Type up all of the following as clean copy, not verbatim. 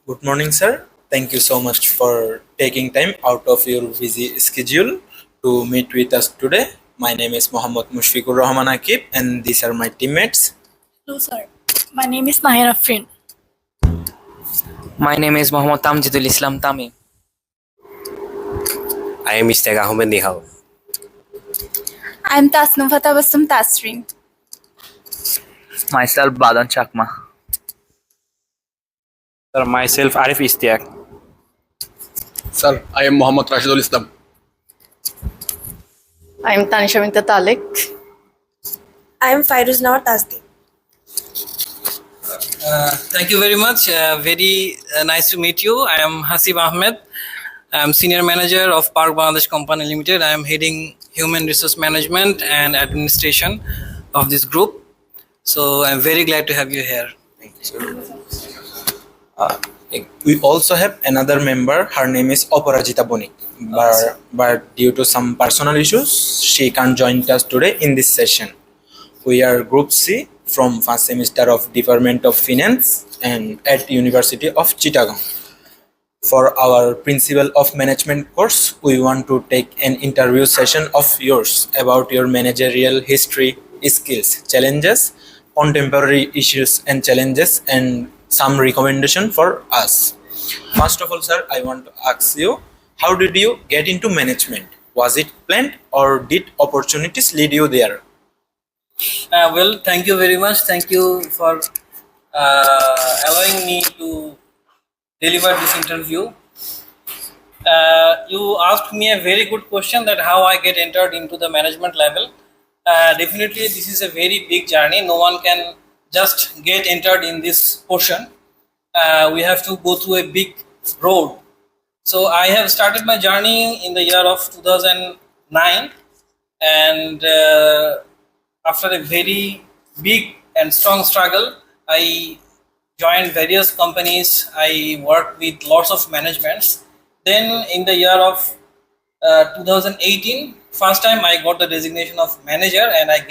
Good morning, sir. Thank you so much for taking time out of your busy schedule to meet with us today. My name is Mohammad Mushfiqur Rahman Akib, and these are my teammates. Hello, sir. My name is Mahir Afrin. My name is Mohammad Tamjidul Islam Tami. I am Mr. Ahmed Nihal. I'm Tasnum Fatabassum Tasring. Myself Badan Chakma. Sir, myself Arif Istiak. Sir, I am Muhammad Rashidul Islam. I'm Tanisha Binta Talik. I am Fairuz Nawar Tasdi. Thank you very much. Very nice to meet you. I am Hasib Ahmed. I am Senior Manager of Park Bangladesh Company Limited. I am heading Human Resource Management and Administration of this group. So I am very glad to have you here. Thank you, sir. We also have another member. Her name is Oparajita Bonik. But due to some personal issues, she can't join us today in this session. We are Group C from first semester of Department of Finance and at University of Chittagong. For our Principle of Management course, we want to take an interview session of yours about your managerial history, skills, challenges, contemporary issues and challenges, and some recommendation for us. First of all, sir, I want to ask you, how did you get into management? Was it planned or did opportunities lead you there? Well, thank you very much. Thank you for allowing me to deliver this interview. You asked me a very good question that how I get entered into the management level. Definitely, this is a very big journey. No one can just get entered in this portion. We have to go through a big road. So I have started my journey in the year of 2009, and after a very big and strong struggle, I joined various companies. I worked with lots of managements. Then in the year of 2018, first time I got the designation of manager, and I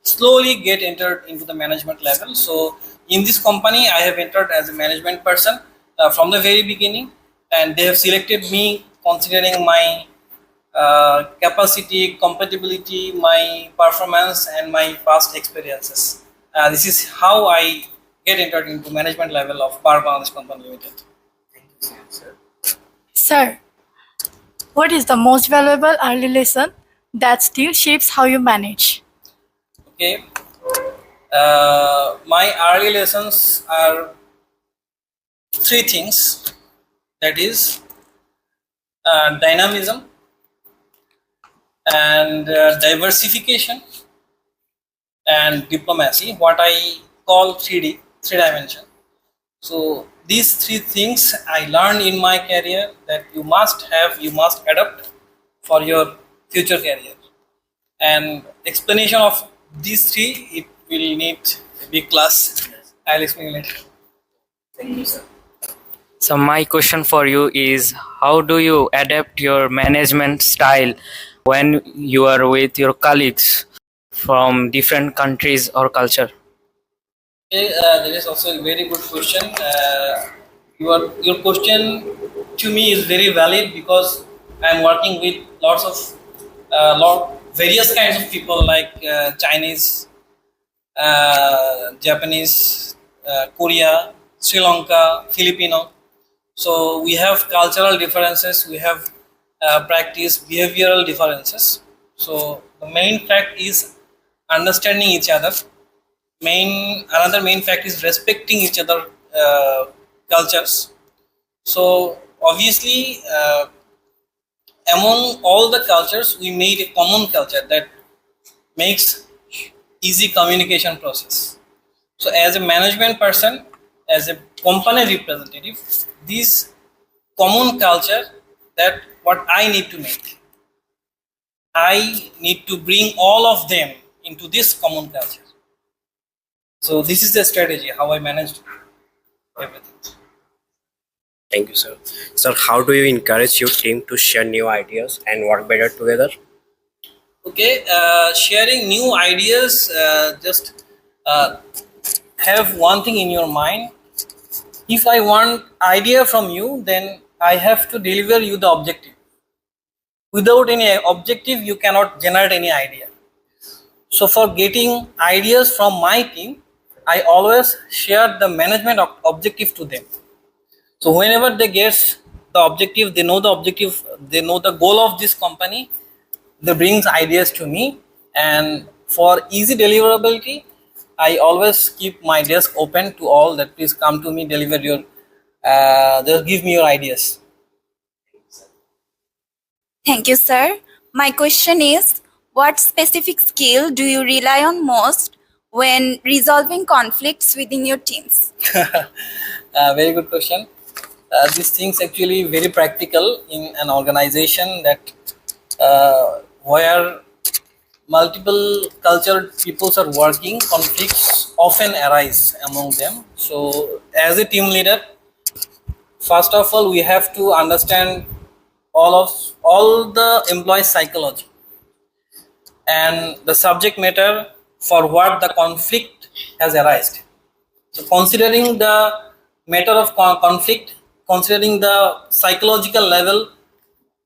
slowly get entered into the management level. So in this company, I have entered as a management person from the very beginning, and they have selected me considering my capacity, compatibility, my performance, and my past experiences. This is how I get entered into management level of Park Bangladesh Company Limited. Thank you, sir. Sir, what is the most valuable early lesson that still shapes how you manage? Okay. My early lessons are three things. That is dynamism and diversification and diplomacy, what I call 3D, three dimension. So these three things I learned in my career that you must adapt for your future career. And explanation of these three, it will need a big class. I'll explain later. Thank you, sir. So my question for you is, how do you adapt your management style when you are with your colleagues from different countries or culture? Okay, that is also a very good question. Your question to me is very valid because I'm working with lots of various kinds of people like Chinese, Japanese, Korea, Sri Lanka, Filipino. So we have cultural differences, we have practice behavioral differences. So the main fact is understanding each other. Another main fact is respecting each other cultures. So obviously, among all the cultures, we made a common culture that makes easy communication process. So as a management person, as a company representative, this common culture, that what I need to make. I need to bring all of them into this common culture. So this is the strategy how I managed everything. Thank you, sir. Sir, how do you encourage your team to share new ideas and work better together? Okay, sharing new ideas, just have one thing in your mind. If I want idea from you, then I have to deliver you the objective. Without any objective, you cannot generate any idea. So for getting ideas from my team, I always share the management objective to them. So whenever they get the objective, they know the goal of this company, they brings ideas to me. And for easy deliverability, I always keep my desk open to all that please come to me, deliver your, just give me your ideas. Thank you, sir. My question is, what specific skill do you rely on most when resolving conflicts within your teams? Very good question. These things actually very practical in an organization that where multiple cultured peoples are working, conflicts often arise among them. So as a team leader, first of all, we have to understand all the employee psychology and the subject matter for what the conflict has arisen. So considering the matter of conflict, considering the psychological level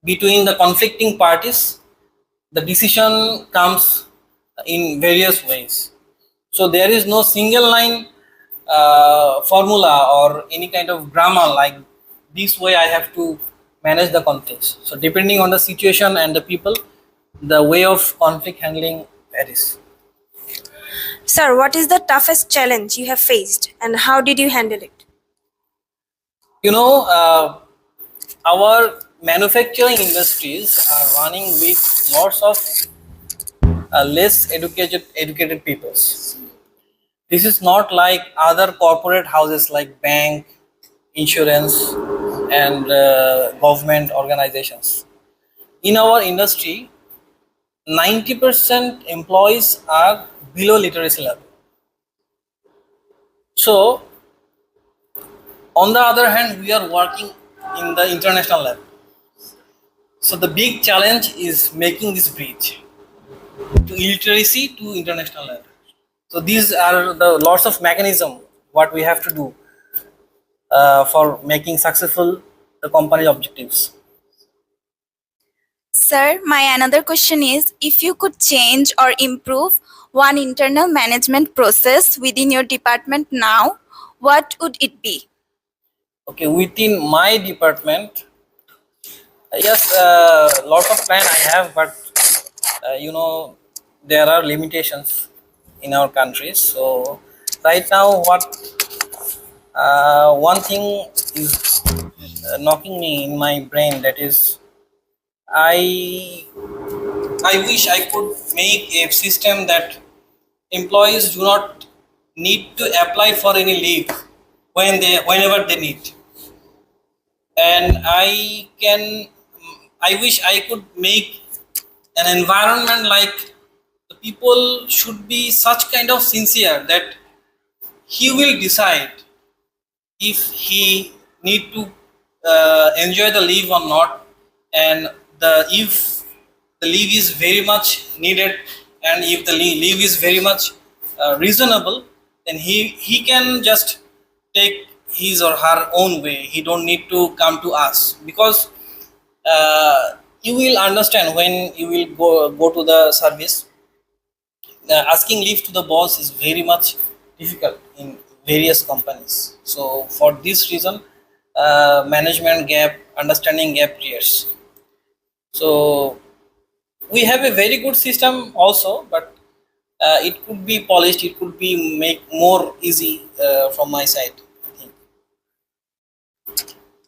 between the conflicting parties, the decision comes in various ways. So there is no single line formula or any kind of grammar like this way I have to manage the conflicts. So depending on the situation and the people, the way of conflict handling varies. Sir, what is the toughest challenge you have faced and how did you handle it? You know, our manufacturing industries are running with lots of less educated peoples. This is not like other corporate houses like bank, insurance, and government organizations. In our industry, 90% employees are below literacy level. So, on the other hand, we are working in the international level. So the big challenge is making this bridge to illiteracy to international level. So these are the lots of mechanism what we have to do for making successful the company objectives. Sir, my another question is, if you could change or improve one internal management process within your department now, what would it be? Okay, within my department, yes, lots of plan I have, but you know there are limitations in our countries. So right now, what one thing is knocking me in my brain, that is I I wish I could make a system that employees do not need to apply for any leave whenever they need. And I wish I could make an environment like the people should be such kind of sincere that he will decide if he need to enjoy the leave or not, and the if the leave is very much needed and if the leave is very much reasonable, then he can just take his or her own way. He don't need to come to us, because you will understand when you will go to the service, asking leave to the boss is very much difficult in various companies. So for this reason, management gap, understanding gap creates. So we have a very good system also, but it could be polished, it could be make more easy from my side, I think.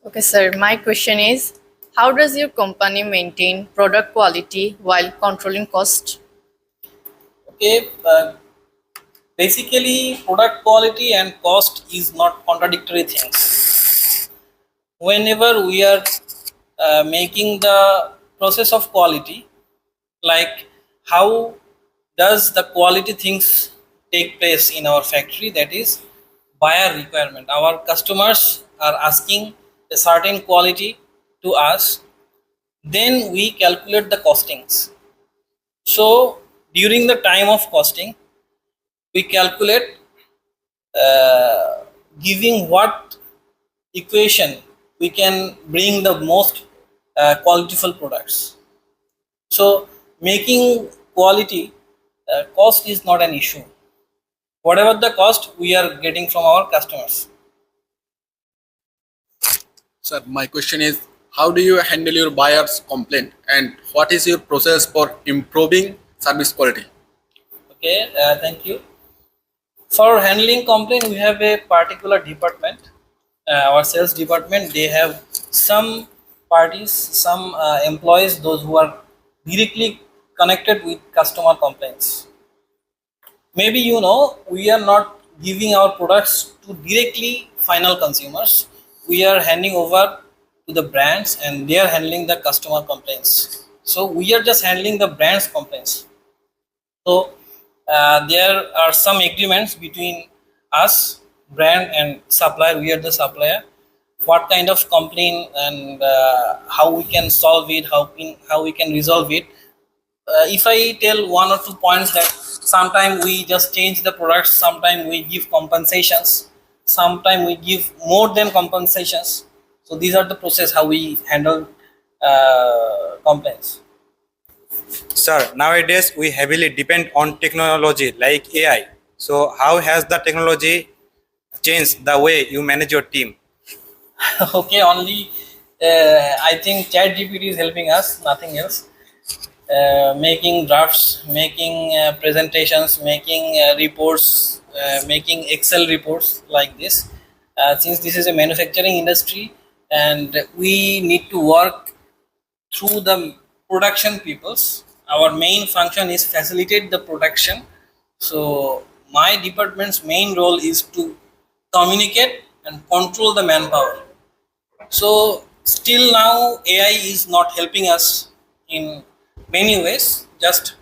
Okay, sir. My question is, how does your company maintain product quality while controlling cost? Okay, basically product quality and cost is not contradictory things. Whenever we are making the process of quality, like how does the quality things take place in our factory, that is buyer requirement. Our customers are asking a certain quality to us, then we calculate the costings. So during the time of costing, we calculate giving what equation, we can bring the most qualityful products. So making quality, cost is not an issue. Whatever the cost, we are getting from our customers. Sir, my question is, how do you handle your buyer's complaint and what is your process for improving service quality? Okay, thank you. For handling complaint, we have a particular department. Our sales department, they have some parties, some employees, those who are directly connected with customer complaints. Maybe you know, we are not giving our products to directly final consumers. We are handing over to the brands and they are handling the customer complaints. So we are just handling the brand's complaints. So there are some agreements between us, brand and supplier. We are the supplier. What kind of complaint and how we can solve it, how we can resolve it. If I tell one or two points, that sometimes we just change the products, sometimes we give compensations, sometimes we give more than compensations. So these are the process how we handle complaints. Sir, nowadays we heavily depend on technology like AI. So how has the technology changed the way you manage your team? Okay, only I think ChatGPT is helping us, nothing else. Making drafts, making presentations, making reports, making Excel reports like this. Since this is a manufacturing industry and we need to work through the production peoples, our main function is facilitate the production. So my department's main role is to communicate and control the manpower. So still now AI is not helping us in many ways. Just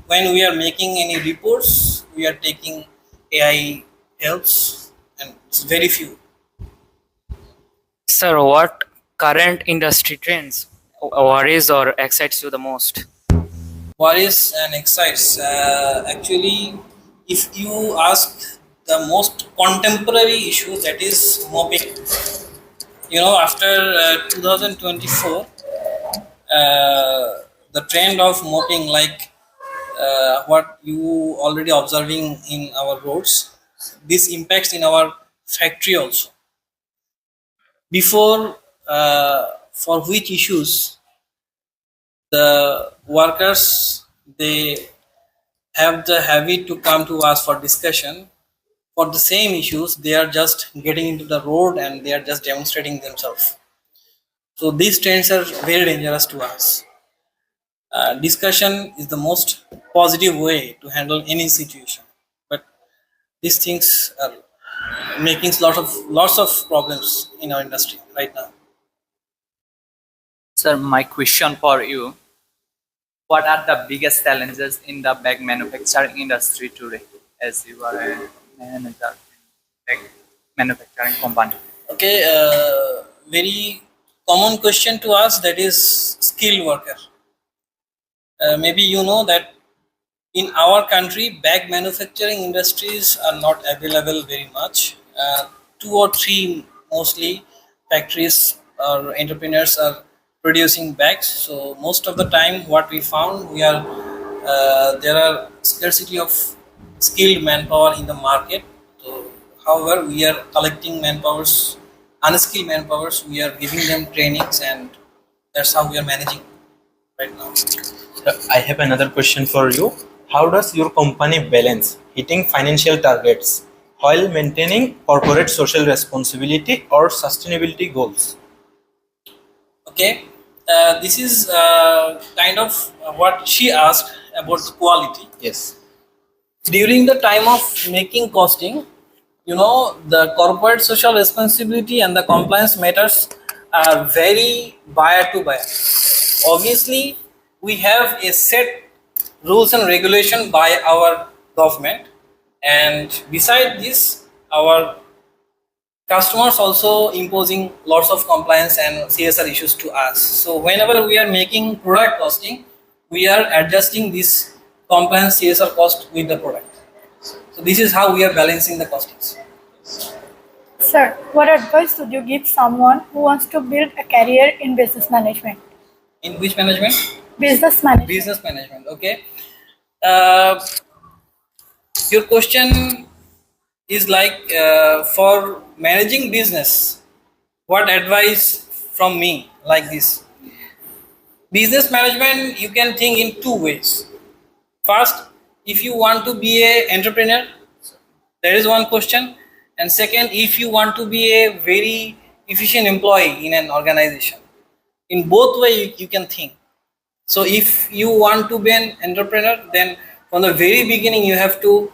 when we are making any reports, we are taking AI helps, and it's very few. Sir, what current industry trends worries or excites you the most? Worries and excites. Actually, if you ask the most contemporary issue, that is mobbing. You know, after 2024, the trend of mopping, like what you already observing in our roads, this impacts in our factory also. Before, for which issues the workers, they have the habit to come to us for discussion. For the same issues, they are just getting into the road and they are just demonstrating themselves. So these trends are very dangerous to us. Discussion is the most positive way to handle any situation, but these things are making lots of problems in our industry right now. Sir, my question for you, what are the biggest challenges in the bag manufacturing industry today, as you are a manager in bag manufacturing company? Okay, very common question to ask, that is skilled worker. Maybe you know that in our country, bag manufacturing industries are not available very much. Two or three mostly factories or entrepreneurs are producing bags. So most of the time, what we found, there are scarcity of skilled manpower in the market. So, however, we are collecting manpowers, unskilled manpowers. We are giving them trainings, and that's how we are managing right now. I have another question for you. How does your company balance hitting financial targets while maintaining corporate social responsibility or sustainability goals? Okay, this is kind of what she asked about quality. Yes. During the time of making costing, you know, the corporate social responsibility and the compliance matters are very buyer to buyer. Obviously, we have a set rules and regulation by our government, and beside this, our customers also imposing lots of compliance and CSR issues to us. So whenever we are making product costing, we are adjusting this compliance CSR cost with the product. So this is how we are balancing the costings. Sir, what advice would you give someone who wants to build a career in business management? In which management? Business management. Business management. Okay. Uh, your question is like for managing business. What advice from me like this? Business management you can think in two ways. First, if you want to be a entrepreneur, that is one question. And second, if you want to be a very efficient employee in an organization. In both way you can think. So if you want to be an entrepreneur, then from the very beginning you have to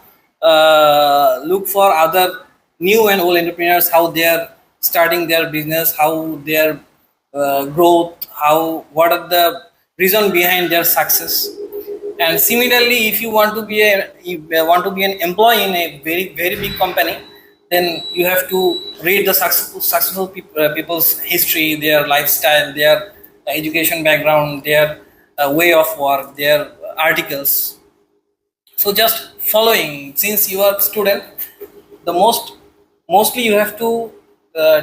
look for other new and old entrepreneurs, how they are starting their business, how their growth, what are the reason behind their success. And similarly, if you want to be an employee in a very big company, then you have to read the successful people's history, their lifestyle, their education background, their way of work, their articles. So just following, since you are student, the mostly you have to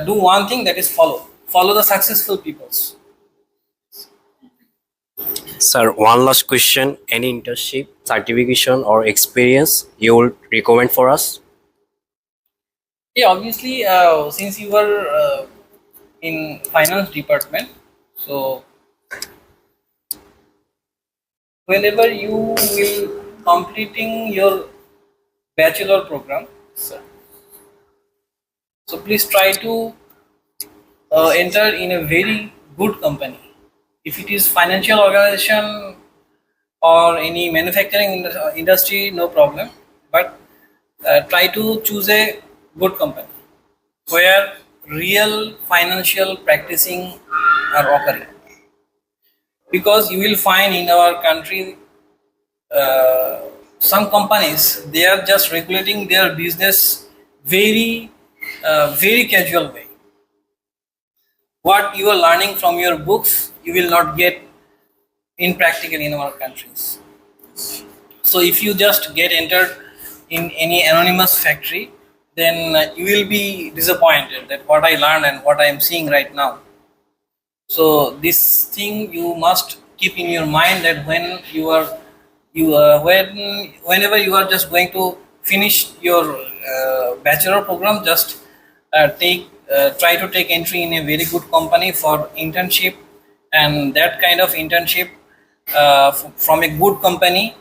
do one thing, that is follow the successful peoples. Sir, one last question. Any internship, certification, or experience you would recommend for us? Yeah, obviously, since you were in finance department, so whenever you will completing your bachelor program, sir, so please try to enter in a very good company. If it is financial organization or any manufacturing industry, no problem, but try to choose a good company where real financial practicing are occurring, because you will find in our country some companies, they are just regulating their business very casual way. What you are learning from your books, you will not get in practical in our countries. So if you just get entered in any anonymous factory, then you will be disappointed that what I learned and what I am seeing right now. So this thing you must keep in your mind, that when you are whenever you are just going to finish your bachelor program, just try to take entry in a very good company for internship, and that kind of internship from a good company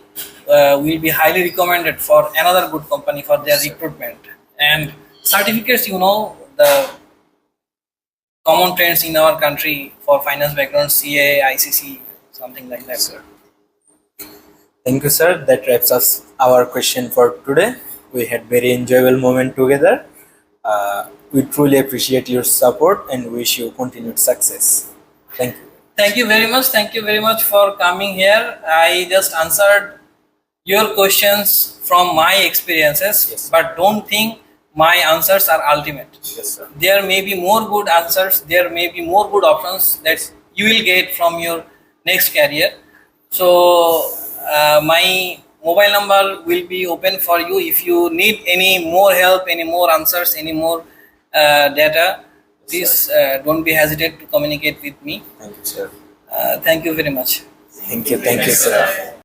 will be highly recommended for another good company for their recruitment. And certificates, the common trends in our country for finance background, CA, ICC, something like that, sir. Thank you, sir. That wraps us our question for today. We had very enjoyable moment together. We truly appreciate your support and wish you continued success. Thank you. Thank you very much. Thank you very much for coming here. I just answered your questions from my experiences, Yes. but don't think my answers are ultimate. Yes, sir. There may be more good answers, there may be more good options that you will get from your next career. So my mobile number will be open for you. If you need any more help, any more answers, any more data, please don't be hesitate to communicate with me. Thank you, sir. Thank you very much. Thank you, sir.